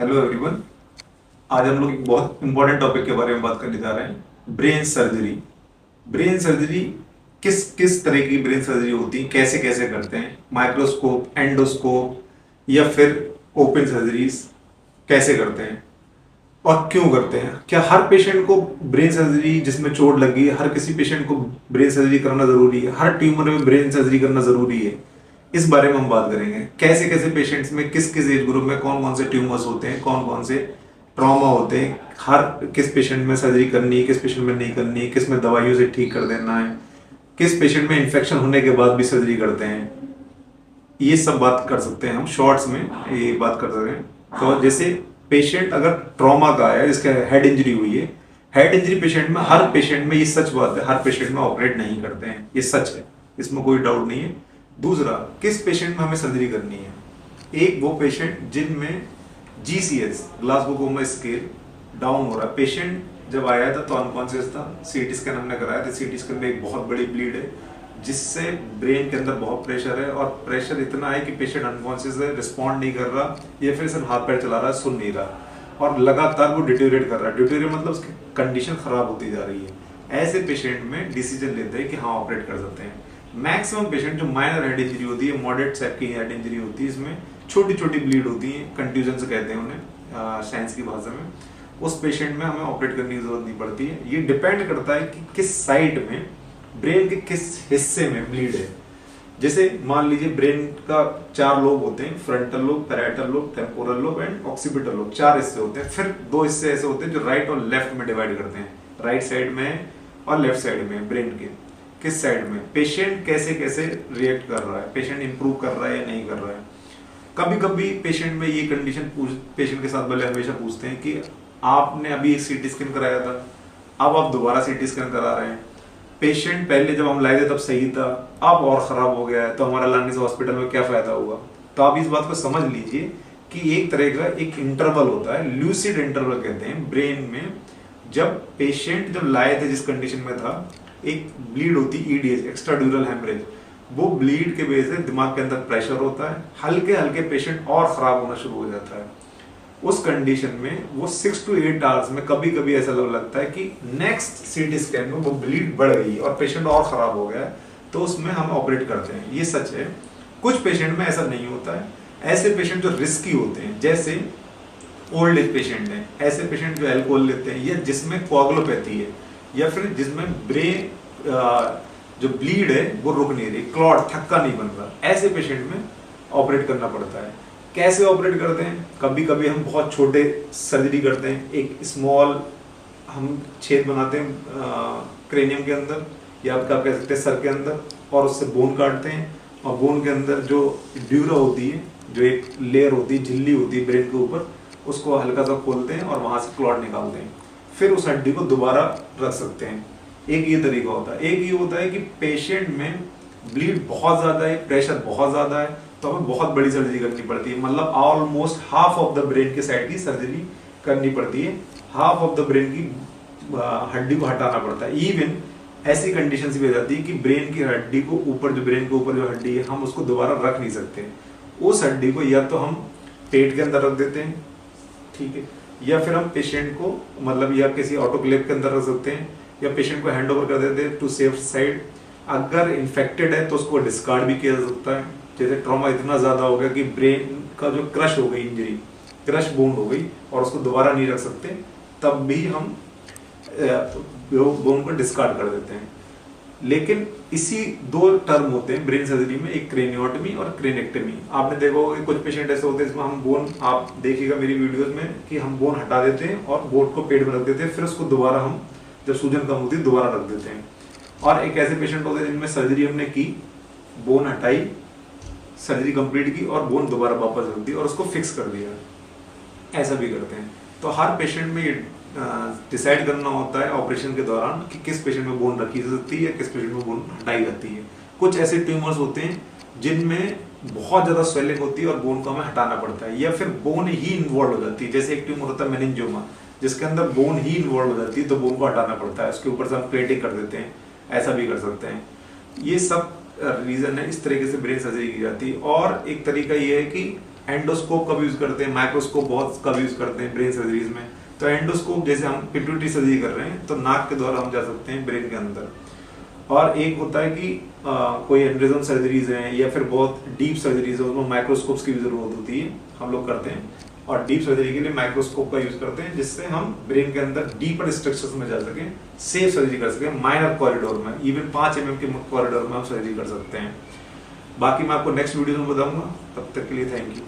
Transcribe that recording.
Hello everyone. आज हम लोग एक बहुत इंपॉर्टेंट टॉपिक के बारे में बात करने जा रहे हैं, ब्रेन सर्जरी। ब्रेन सर्जरी किस किस तरह की ब्रेन सर्जरी होती है, कैसे कैसे करते हैं, माइक्रोस्कोप, एंडोस्कोप या फिर ओपन सर्जरीज कैसे करते हैं और क्यों करते हैं। क्या हर पेशेंट को ब्रेन सर्जरी जिसमें चोट लगी है, हर किसी पेशेंट को ब्रेन सर्जरी करना जरूरी है, हर ट्यूमर में ब्रेन सर्जरी करना जरूरी है, इस बारे में हम बात करेंगे। कैसे कैसे पेशेंट्स में किस किस एज ग्रुप में कौन कौन से ट्यूमर्स होते हैं, कौन कौन से ट्रॉमा होते हैं, हर किस पेशेंट में सर्जरी करनी है, किस पेशेंट में नहीं करनी है, किस में दवाइयों से ठीक कर देना है, किस पेशेंट में इन्फेक्शन होने के बाद भी सर्जरी करते हैं। ये सब बात कर सकते हैं हम शॉर्ट्स में, ये बात कर सकते हैं। तो जैसे पेशेंट अगर ट्रॉमा का है, जिसका हेड इंजरी हुई है, हेड इंजरी पेशेंट में, हर पेशेंट में, ये सच बात है, हर पेशेंट में ऑपरेट नहीं करते हैं, ये सच है, इसमें कोई डाउट नहीं है। दूसरा, किस पेशेंट में हमें सर्जरी करनी है। एक वो पेशेंट जिनमें GCS, Glasgow coma scale, down हो रहा है। पेशेंट जब आया था तो अनकॉन्शियस था, सीटी स्कैन हमने कराया था, सीटी स्कैन में एक बहुत बड़ी ब्लीड है जिससे ब्रेन के अंदर बहुत प्रेशर है, और प्रेशर इतना है कि पेशेंट अनकॉन्शियस है, रिस्पॉन्ड नहीं कर रहा, या फिर सिर्फ हाथ पैर चला रहा है, सुन नहीं रहा, और लगातार वो डिटोरेट कर रहा है। डिटोरेट मतलब उसकी कंडीशन खराब होती जा रही है। ऐसे पेशेंट में डिसीजन लेते हैं कि हाँ ऑपरेट कर सकते हैं। मैक्सिमम पेशेंट जो माइनर हेड इंजरी होती है, मॉडरेट टाइप की हेड इंजरी होती है, इसमें छोटी छोटी ब्लीड होती है, कंट्यूजन से कहते हैं उन्हें साइंस की भाषा में, उस पेशेंट में हमें ऑपरेट करने की जरूरत नहीं पड़ती है। ये डिपेंड करता है कि किस साइड में, ब्रेन के किस हिस्से में ब्लीड है। जैसे मान लीजिए ब्रेन का 4 लोब होते हैं, frontal lobe, parietal lobe, temporal lobe and occipital lobe, 4 हिस्से होते हैं। फिर 2 हिस्से ऐसे होते हैं जो राइट और लेफ्ट में डिवाइड करते हैं, राइट साइड में और लेफ्ट साइड में। ब्रेन के किस साइड में पेशेंट कैसे कैसे रिएक्ट कर रहा है, पेशेंट इंप्रूव कर रहा है या नहीं कर रहा है। कभी कभी पेशेंट में ये कंडीशन पेशेंट के साथ भले हमेशा पूछते हैं कि आपने अभी एक सीटी स्कैन कराया था, अब आप दोबारा सीटी स्कैन करा रहे हैं। पेशेंट पहले जब हम लाए थे तब सही था, अब और खराब हो गया है, तो हमारा लाने से हॉस्पिटल में क्या फायदा हुआ। तो आप इस बात को समझ लीजिए कि एक तरह का एक इंटरवल होता है, ल्यूसिड इंटरवल कहते हैं ब्रेन में। जब पेशेंट जब लाए थे जिस कंडीशन में था, एक ब्लीड होती EDH, एक्स्ट्रा ड्यूरल हेमरेज, वो ब्लीड के वजह से दिमाग के अंदर प्रेशर होता है, हल्के हल्के पेशेंट और खराब होना शुरू हो जाता है। उस कंडीशन में वो 6 to 8 आवर्स में कभी कभी ऐसा लगता है कि नेक्स्ट सीटी स्कैन में वो ब्लीड बढ़ गई और पेशेंट और खराब हो गया है, तो उसमें हम ऑपरेट करते हैं। ये सच है। कुछ पेशेंट में ऐसा नहीं होता है। ऐसे पेशेंट जो रिस्की होते हैं, जैसे ओल्ड एज पेशेंट हैं, ऐसे पेशेंट जो अल्कोहल लेते हैं, या जिसमें कोआगुलोपैथी है, या फिर जिसमें ब्रेन जो ब्लीड है वो रुक नहीं रही, क्लॉट, थक्का नहीं बन रहा, ऐसे पेशेंट में ऑपरेट करना पड़ता है। कैसे ऑपरेट करते हैं, कभी कभी हम बहुत छोटे सर्जरी करते हैं, एक स्मॉल हम छेद बनाते हैं क्रेनियम के अंदर, या आप कह सकते हैं सर के अंदर, और उससे बोन काटते हैं, और बोन के अंदर जो ड्यूरा होती है, जो एक लेयर होती है, झिल्ली होती है ब्रेन के ऊपर, उसको हल्का सा खोलते हैं और वहां से क्लॉट निकालते हैं। फिर उस हड्डी को दोबारा रख सकते हैं। एक ये तरीका होता है। एक ये होता है कि पेशेंट में ब्लीड बहुत ज्यादा है, प्रेशर बहुत ज्यादा है, तो हमें बहुत बड़ी सर्जरी करनी पड़ती है, मतलब almost half of the brain के साइड की सर्जरी करनी पड़ती है, हाफ ऑफ द ब्रेन की हड्डी को हटाना पड़ता है। इवन ऐसी कंडीशन भी हो जाती है कि ब्रेन की हड्डी को ऊपर, जो ब्रेन के ऊपर जो हड्डी है, हम उसको दोबारा रख नहीं सकते। उस हड्डी को या तो हम पेट के अंदर रख देते हैं, ठीक है, या फिर हम पेशेंट को, मतलब या किसी ऑटोक्लेव के अंदर रख सकते हैं, या पेशेंट को हैंड ओवर कर देते हैं टू सेफ साइड। अगर इन्फेक्टेड है तो उसको डिस्कार्ड भी किया जा सकता है। जैसे ट्रॉमा इतना ज्यादा हो गया कि ब्रेन का जो क्रश हो गई, इंजरी क्रश बोन हो गई, और उसको दोबारा नहीं रख सकते, तब भी हम बोन को डिस्कार्ड कर देते हैं। लेकिन इसी 2 टर्म होते हैं ब्रेन सर्जरी में, एक क्रेनियोटमी और क्रेनेक्टमी। आपने देखा होगा कि कुछ पेशेंट ऐसे होते हैं इसमें हम बोन, आप देखिएगा मेरी वीडियोस में, कि हम बोन हटा देते हैं और बोन को पेट में रख देते हैं, फिर उसको दोबारा हम, जब सूजन कम होती है, दोबारा रख देते हैं। और एक ऐसे पेशेंट होते हैं जिनमें सर्जरी हमने की, बोन हटाई, सर्जरी कंप्लीट की, और बोन दोबारा वापस रख दी और उसको फिक्स कर दिया, ऐसा भी करते हैं। तो हर पेशेंट में ये डिसाइड करना होता है ऑपरेशन के दौरान कि किस पेशेंट में बोन रखी जा सकती है या किस पेशेंट में बोन हटाई जाती है। कुछ ऐसे ट्यूमर्स होते हैं जिनमें बहुत ज्यादा स्वेलिंग होती है और बोन को हमें हटाना पड़ता है, या फिर बोन ही इन्वॉल्व हो जाती है। जैसे एक ट्यूमर होता है मेनिंजियोमा, जिसके अंदर बोन ही इन्वॉल्व हो जाती है, तो बोन को हटाना पड़ता है, उसके ऊपर से हम प्लेटिंग कर देते हैं, ऐसा भी कर सकते हैं। ये सब रीजन है, इस तरीके से ब्रेन सर्जरी की जाती है। और एक तरीका ये है कि एंडोस्कोप कब यूज करते हैं, माइक्रोस्कोप बहुत कब यूज करते हैं ब्रेन सर्जरीज में। तो एंडोस्कोप जैसे हम पिट्यूटरी सर्जरी कर रहे हैं तो नाक के द्वारा हम जा सकते हैं ब्रेन के अंदर। और एक होता है कि कोई एंड्रिज्म सर्जरीज हैं या फिर बहुत डीप सर्जरीज है, उसमें माइक्रोस्कोप्स की भी जरूरत होती है, हम लोग करते हैं। और डीप सर्जरी के लिए माइक्रोस्कोप का यूज करते हैं, जिससे हम ब्रेन के अंदर डीपर स्ट्रक्चर्स में जा सकें, सेफ सर्जरी कर सकें, माइनर कॉरिडोर में, इवन 5 mm के कॉरिडोर में हम सर्जरी कर सकते हैं। बाकी मैं आपको नेक्स्ट वीडियो में बताऊंगा, तब तक के लिए थैंक यू।